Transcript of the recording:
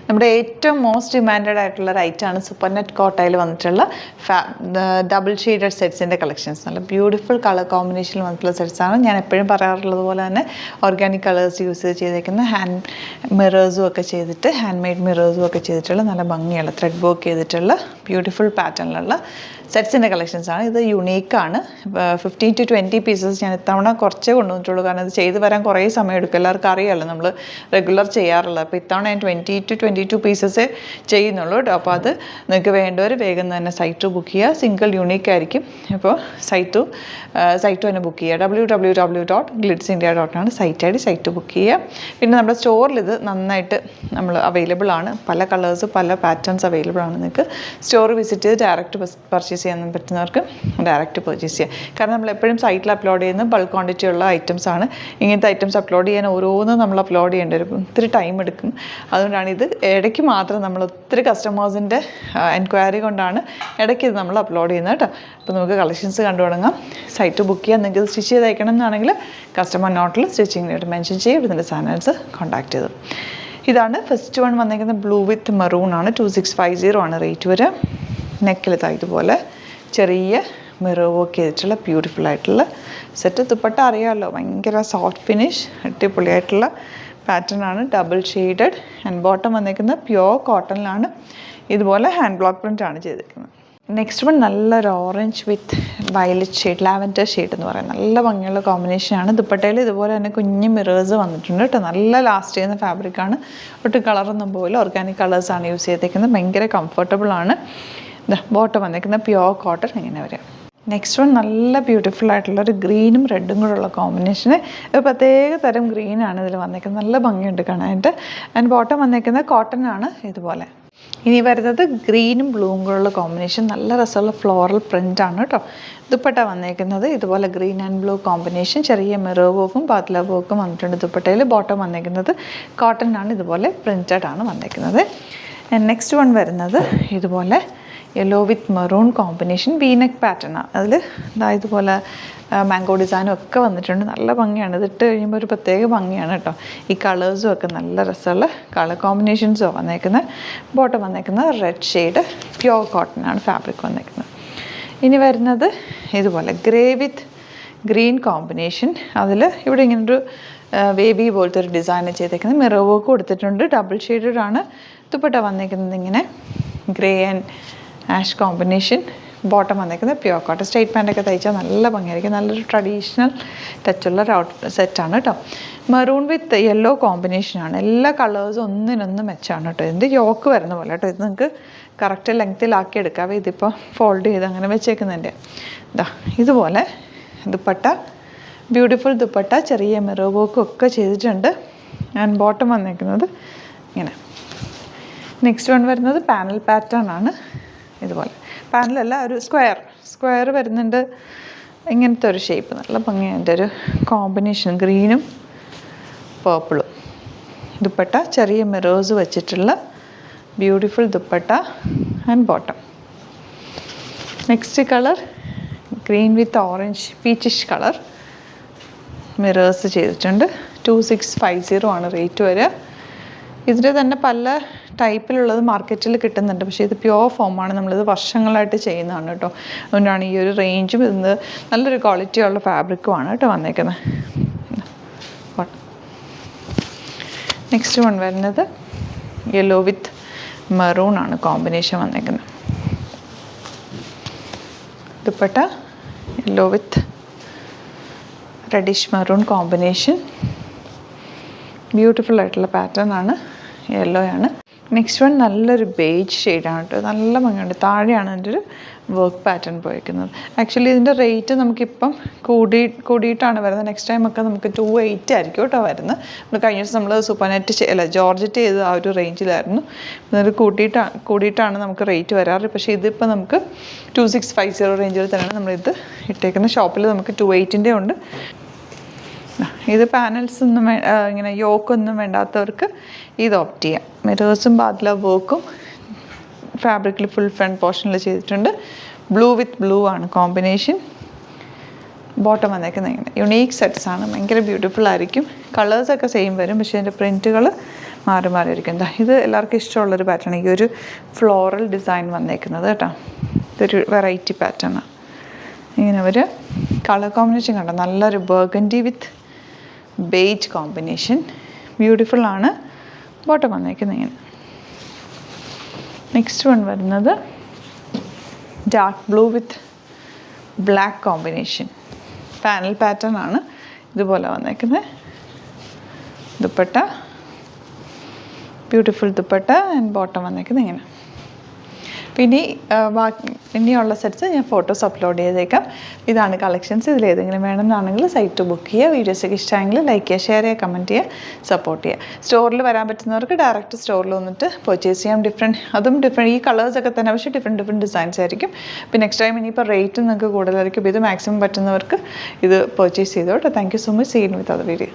നമ്മുടെ ഏറ്റവും most demanded ആയിട്ടുള്ള ഒരു ഐറ്റമാണ് സൂപ്പർ നെറ്റ് കോട്ടയിൽ വന്നിട്ടുള്ള ഡബിൾ ഷെയ്ഡഡ് സെറ്റ്സിൻ്റെ കളക്ഷൻസ്. നല്ല ബ്യൂട്ടിഫുൾ കളർ കോമ്പിനേഷനിൽ വന്നിട്ടുള്ള സെറ്റ്സാണ്. ഞാൻ എപ്പോഴും പറയാറുള്ളത് പോലെ തന്നെ ഓർഗാനിക് കളേഴ്സ് യൂസ് ചെയ്തേക്കുന്ന ഹാൻഡ് മിറേഴ്സും ഒക്കെ ചെയ്തിട്ട്, ഹാൻഡ് മെയ്ഡ് മിറേഴ്സും ഒക്കെ ചെയ്തിട്ടുള്ള നല്ല ഭംഗിയുള്ള ത്രെഡ് വർക്ക് ചെയ്തിട്ടുള്ള ബ്യൂട്ടിഫുൾ പാറ്റേണിലുള്ള സെറ്റ്സിൻ്റെ കളക്ഷൻസാണ്. ഇത് യുണീക്കാണ്. 15 to 20 പീസസ് ഞാൻ ഇത്തവണ കുറച്ചേ കൊണ്ടുവന്നിട്ടുള്ളൂ. കാരണം ഇത് ചെയ്ത് വരാൻ കുറേ സമയം എടുക്കും. എല്ലാവർക്കും അറിയാമല്ലോ, നമ്മൾ റെഗുലർ ചെയ്യാറുള്ളത്. അപ്പോൾ ഇത്തവണ ഞാൻ 20 to 22 പീസസേ ചെയ്യുന്നുള്ളൂ കേട്ടോ. അപ്പോൾ അത് നിങ്ങൾക്ക് വേണ്ടവർ വേഗം തന്നെ സൈറ്റ് ബുക്ക് ചെയ്യുക. സിംഗിൾ യുണീക്ക് ആയിരിക്കും. അപ്പോൾ സൈറ്റ് തന്നെ ബുക്ക് ചെയ്യുക. www.glitzindia.com ആണ് site I D. Site book ചെയ്യുക. പിന്നെ നമ്മുടെ സ്റ്റോറിൽ ഇത് നന്നായിട്ട് നമ്മൾ അവൈലബിൾ ആണ്. പല കളേഴ്സ്, പല പാറ്റേൺസ് അവൈലബിൾ ആണ്. നിങ്ങൾക്ക് സ്റ്റോർ വിസിറ്റ് ചെയ്ത് ഡയറക്റ്റ് പർച്ചേസ് ചെയ്യാൻ പറ്റുന്നവർക്ക് ഡയറക്റ്റ് പർച്ചേസ് ചെയ്യാം. കാരണം നമ്മൾ എപ്പോഴും സൈറ്റിൽ അപ്ലോഡ് ചെയ്യുന്ന ബൾക്ക് ക്വാണ്ടിറ്റി ഉള്ള ഐറ്റംസ് ആണ്. ഇങ്ങനത്തെ ഐറ്റംസ് അപ്ലോഡ് ചെയ്യാൻ ഓരോന്നും നമ്മൾ അപ്ലോഡ് ചെയ്യേണ്ടി വരും. ഒത്തിരി ടൈം എടുക്കും. അതുകൊണ്ടാണ് ഇത് ഇടയ്ക്ക് മാത്രം നമ്മൾ ഒത്തിരി കസ്റ്റമേഴ്സിൻ്റെ എൻക്വയറി കൊണ്ടാണ് ഇടയ്ക്ക് ഇത് നമ്മൾ അപ്ലോഡ് ചെയ്യുന്നത് കേട്ടോ. അപ്പോൾ നമുക്ക് കളക്ഷൻസ് കണ്ടു തുടങ്ങാം. സൈറ്റ് ബുക്ക് ചെയ്യാൻ നിങ്ങൾക്ക് സ്റ്റിച്ച് ചെയ്ത് അയക്കണം എന്നാണെങ്കിൽ കസ്റ്റമർ നോട്ടിൽ സ്റ്റിച്ചിങ്ങിനായിട്ട് മെൻഷൻ ചെയ്യുക. ഇതിൻ്റെ ചാനൽസ് കോൺടാക്ട് ചെയ്തു. ഇതാണ് ഫസ്റ്റ് വൺ വന്നിരിക്കുന്നത്. ബ്ലൂ വിത്ത് മെറൂൺ ആണ്. 2650 ആണ് റേറ്റ് വരെ. നെക്കിൽ ഇതുപോലെ ചെറിയ മിറർ വർക്ക് ചെയ്തിട്ടുള്ള ബ്യൂട്ടിഫുൾ ആയിട്ടുള്ള സെറ്റ്. ദുപ്പട്ട അറിയാമല്ലോ, ഭയങ്കര സോഫ്റ്റ് ഫിനിഷ്, അടിപൊളിയായിട്ടുള്ള പാറ്റേൺ ആണ്. ഡബിൾ ഷെയ്ഡഡ് ആൻഡ് ബോട്ടം വന്നിരിക്കുന്നത് പ്യുവർ കോട്ടണിലാണ്. ഇതുപോലെ ഹാൻഡ് ബ്ലോക്ക് പ്രിൻ്റ് ആണ് ചെയ്തിരിക്കുന്നത്. നെക്സ്റ്റ് വൺ നല്ലൊരു ഓറഞ്ച് വിത്ത് വയലറ്റ് ഷെയ്ഡ്, ലാവൻഡർ ഷെയ്ഡ് എന്ന് പറയുന്നത് നല്ല ഭംഗിയുള്ള കോമ്പിനേഷനാണ്. ദുപ്പട്ടയിൽ ഇതുപോലെ തന്നെ കുഞ്ഞ് മിറേഴ്സ് വന്നിട്ടുണ്ട് കേട്ടോ. നല്ല ലാസ്റ്റ് ചെയ്യുന്ന ഫാബ്രിക്കാണ്. ഒട്ടും കളറൊന്നും പോയില്ല. ഓർഗാനിക് കളേഴ്സാണ് യൂസ് ചെയ്തേക്കുന്നത്. ഭയങ്കര കംഫർട്ടബിൾ ആണ്. ബോട്ടം വന്നിരിക്കുന്ന പ്യുവർ കോട്ടൺ ഇങ്ങനെ വരാം. നെക്സ്റ്റ് വൺ നല്ല ബ്യൂട്ടിഫുൾ ആയിട്ടുള്ള ഒരു ഗ്രീനും റെഡും കൂടെ ഉള്ള കോമ്പിനേഷന്. ഒരു പ്രത്യേക തരം ഗ്രീനാണ് ഇതിൽ വന്നിരിക്കുന്നത്. നല്ല ഭംഗിയുണ്ട് കാണാനായിട്ട്. ആൻഡ് ബോട്ടം വന്നിരിക്കുന്നത് കോട്ടൺ ആണ് ഇതുപോലെ. ഇനി വരുന്നത് ഗ്രീനും ബ്ലൂവും കൂടെയുള്ള കോമ്പിനേഷൻ. നല്ല രസമുള്ള ഫ്ലോറൽ പ്രിൻ്റ് ആണ് കേട്ടോ. ദുപ്പട്ട വന്നിരിക്കുന്നത് ഇതുപോലെ ഗ്രീൻ ആൻഡ് ബ്ലൂ കോമ്പിനേഷൻ. ചെറിയ മിറർ വർക്കും പാത്ല വർക്കും വന്നിട്ടുണ്ട് ദുപ്പട്ടയിൽ. ബോട്ടം വന്നിരിക്കുന്നത് കോട്ടൺ ആണ്. ഇതുപോലെ പ്രിൻറ്റഡ് ആണ് വന്നിരിക്കുന്നത്. നെക്സ്റ്റ് വൺ വരുന്നത് ഇതുപോലെ യെല്ലോ വിത്ത് മെറൂൺ കോമ്പിനേഷൻ വീനെക്ക് പാറ്റേൺ ആണ്. അതിൽ ഇതുപോലെ മാംഗോ ഡിസൈനും ഒക്കെ വന്നിട്ടുണ്ട്. നല്ല ഭംഗിയാണ്. ഇതിട്ട് കഴിയുമ്പോൾ ഒരു പ്രത്യേക ഭംഗിയാണ് കേട്ടോ. ഈ കളേഴ്സും ഒക്കെ നല്ല രസമുള്ള കളർ കോമ്പിനേഷൻസോ വന്നേക്കുന്നത്. ബോട്ടം വന്നേക്കുന്നത് റെഡ് ഷെയ്ഡ് പ്യുവർ കോട്ടൺ ആണ് ഫാബ്രിക് വന്നേക്കുന്നത്. ഇനി വരുന്നത് ഇതുപോലെ ഗ്രേ വിത്ത് ഗ്രീൻ കോമ്പിനേഷൻ. അതിൽ ഇവിടെ ഇങ്ങനൊരു വേവി പോലത്തെ ഒരു ഡിസൈൻ ചെയ്തേക്കുന്നത്. മിറർ വർക്ക് കൊടുത്തിട്ടുണ്ട്. ഡബിൾ ഷെയ്ഡഡ് ആണ്. ദുപ്പട്ട വന്നേക്കുന്നത് ഇങ്ങനെ grey and ash combination. Bottom വന്നേക്കുന്നത് പ്യുവർ കോട്ടൺ. സ്ട്രൈറ്റ് പാൻറ്റൊക്കെ തയ്ച്ചാൽ നല്ല ഭംഗിയായിരിക്കും. നല്ലൊരു ട്രഡീഷണൽ ടച്ചുള്ള ഒരു സെറ്റാണ് കേട്ടോ. മെറൂൺ വിത്ത് യെല്ലോ കോമ്പിനേഷനാണ്. എല്ലാ കളേഴ്സും ഒന്നിനൊന്ന് മെച്ചാണ് കേട്ടോ. ഇതിൻ്റെ യോക്ക് വരുന്ന പോലെ കേട്ടോ. ഇത് നിങ്ങൾക്ക് കറക്റ്റ് ലെങ്ത്തിലാക്കി എടുക്കാം. ഇതിപ്പോൾ ഫോൾഡ് ചെയ്ത് അങ്ങനെ വെച്ചേക്കുന്നതിൻ്റെ ഇതുപോലെ ദുപ്പട്ട, ബ്യൂട്ടിഫുൾ ദുപ്പട്ട, ചെറിയ മിറർ വർക്കും ഒക്കെ ചെയ്തിട്ടുണ്ട്. ആൻഡ് ബോട്ടം വന്നേക്കുന്നത് ഇങ്ങനെ. നെക്സ്റ്റ് വൺ വരുന്നത് പാനൽ പാറ്റേൺ ആണ്. ഇതുപോലെ പാനലല്ല, ഒരു സ്ക്വയർ വരുന്നുണ്ട്. ഇങ്ങനത്തെ ഒരു ഷേപ്പ് നല്ല ഭംഗിയാണ്. എൻ്റെ ഒരു കോമ്പിനേഷൻ ഗ്രീനും പേർപ്പിളും. ദുപ്പട്ട ചെറിയ മിറേഴ്സ് വെച്ചിട്ടുള്ള beautiful dupatta and bottom. Next colour green with orange peachish colour. Mirrors ചെയ്തിട്ടുണ്ട്. 2650 ആണ് റേറ്റ് വരിക. ഇതിൽ തന്നെ പല ടൈപ്പിലുള്ളത് മാർക്കറ്റിൽ കിട്ടുന്നുണ്ട്. പക്ഷേ ഇത് പ്യുവർ ഫോമാണ്. നമ്മളിത് വർഷങ്ങളായിട്ട് ചെയ്യുന്നതാണ് കേട്ടോ. അതുകൊണ്ടാണ് ഈ ഒരു റേഞ്ചും ഇത് നല്ലൊരു ക്വാളിറ്റിയുള്ള ഫാബ്രിക്കുമാണ് കേട്ടോ വന്നേക്കുന്നത്. നെക്സ്റ്റ് വൺ വരുന്നത് യെല്ലോ വിത്ത് മെറൂൺ ആണ് കോമ്പിനേഷൻ വന്നേക്കുന്നത്. ദുപ്പട്ട യെല്ലോ വിത്ത് റെഡിഷ് മെറൂൺ കോമ്പിനേഷൻ. ബ്യൂട്ടിഫുൾ ആയിട്ടുള്ള പാറ്റേൺ ആണ്. യെല്ലോ ആണ്. നെക്സ്റ്റ് വൺ നല്ലൊരു ബേജ് ഷെയ്ഡാണ് കേട്ടോ. നല്ല ഭംഗിയുണ്ട്. താഴെയാണ് അതിൻ്റെ ഒരു വർക്ക് പാറ്റേൺ പോയിരിക്കുന്നത്. ആക്ച്വലി ഇതിൻ്റെ റേറ്റ് നമുക്കിപ്പം കൂടിയിട്ടാണ് വരുന്നത്. നെക്സ്റ്റ് ടൈം ഒക്കെ നമുക്ക് 280 ആയിരിക്കും കേട്ടോ വരുന്നത്. നമ്മൾ കഴിഞ്ഞ ദിവസം നമ്മൾ സൂപ്പർ നെറ്റ് ജോർജറ്റ് ചെയ്ത് ആ ഒരു റേഞ്ചിലായിരുന്നു. ഇത് കൂടിയിട്ടാണ് നമുക്ക് റേറ്റ് വരാറ്. പക്ഷേ ഇതിപ്പോൾ നമുക്ക് 2650 റേഞ്ചിൽ തന്നെയാണ് നമ്മളിത് ഇട്ടേക്കുന്ന. ഷോപ്പിൽ നമുക്ക് 280 ഉണ്ട്. ഇത് പാനൽസ് ഒന്നും ഇങ്ങനെ യോക്കൊന്നും വേണ്ടാത്തവർക്ക് ഇത് ഓപ്റ്റ് ചെയ്യാം. മിറേഴ്സും ബാദ്ല വർക്കും ഫാബ്രിക്കിൽ ഫുൾ ഫ്രണ്ട് പോർഷനിൽ ചെയ്തിട്ടുണ്ട്. ബ്ലൂ വിത്ത് ബ്ലൂ ആണ് കോമ്പിനേഷൻ. ബോട്ടം വന്നേക്കുന്നത് ഇങ്ങനെ. യുണീക്ക് സെറ്റ്സാണ്. ഭയങ്കര ബ്യൂട്ടിഫുൾ ആയിരിക്കും. കളേഴ്സൊക്കെ സെയിം വരും. പക്ഷേ അതിൻ്റെ പ്രിൻറ്റുകൾ മാറി മാറി ഇരിക്കും. ഇത് എല്ലാവർക്കും ഇഷ്ടമുള്ളൊരു പാറ്റേൺ, ഈ ഒരു ഫ്ലോറൽ ഡിസൈൻ വന്നേക്കുന്നത് കേട്ടോ. ഇതൊരു വെറൈറ്റി പാറ്റേണാണ്. ഇങ്ങനെ ഒരു കളർ കോമ്പിനേഷൻ കണ്ടോ, നല്ലൊരു ബർഗൻഡി വിത്ത് ബേജ് കോമ്പിനേഷൻ, ബ്യൂട്ടിഫുള്ളാണ്. ബോട്ടം വന്നേക്കുന്നത് ഇങ്ങനെ. നെക്സ്റ്റ് വൺ വരുന്നത് ഡാർക്ക് ബ്ലൂ വിത്ത് ബ്ലാക്ക് കോമ്പിനേഷൻ, പാനൽ പാറ്റേൺ ആണ്. ഇതുപോലെ വന്നേക്കുന്നത്. Dupatta beautiful dupatta and bottom വന്നേക്കുന്നത് ഇങ്ങനെ. പിന്നെ ഇനിയുള്ള സെറ്റ്സ് ഞാൻ ഫോട്ടോസ് അപ്ലോഡ് ചെയ്തേക്കാം. ഇതാണ് കളക്ഷൻസ്. ഇതിലേതെങ്കിലും വേണമെന്നാണെങ്കിൽ സൈറ്റ് ബുക്ക് ചെയ്യുക. വീഡിയോസൊക്കെ ഇഷ്ടമെങ്കിൽ ലൈക്ക് ചെയ്യുക, ഷെയർ ചെയ്യുക, കമൻറ്റ് ചെയ്യുക, സപ്പോർട്ട് ചെയ്യുക. സ്റ്റോറിൽ വരാൻ പറ്റുന്നവർക്ക് ഡയറക്റ്റ് സ്റ്റോറിൽ വന്നിട്ട് പർച്ചേസ് ചെയ്യാം. ഡിഫറെൻറ്റ് ഈ കളേഴ്സൊക്കെ തന്നെ, പക്ഷേ ഡിഫറെൻറ്റ് ഡിസൈൻസ് ആയിരിക്കും. പിന്നെ നെക്സ്റ്റ് ടൈം ഇനിയിപ്പോൾ റേറ്റും നിങ്ങൾക്ക് കൂടുതലായിരിക്കും. ഇത് മാക്സിമം പറ്റുന്നവർക്ക് ഇത് പർച്ചേസ് ചെയ്തോട്ടെ. Thank you so much. See you with other video.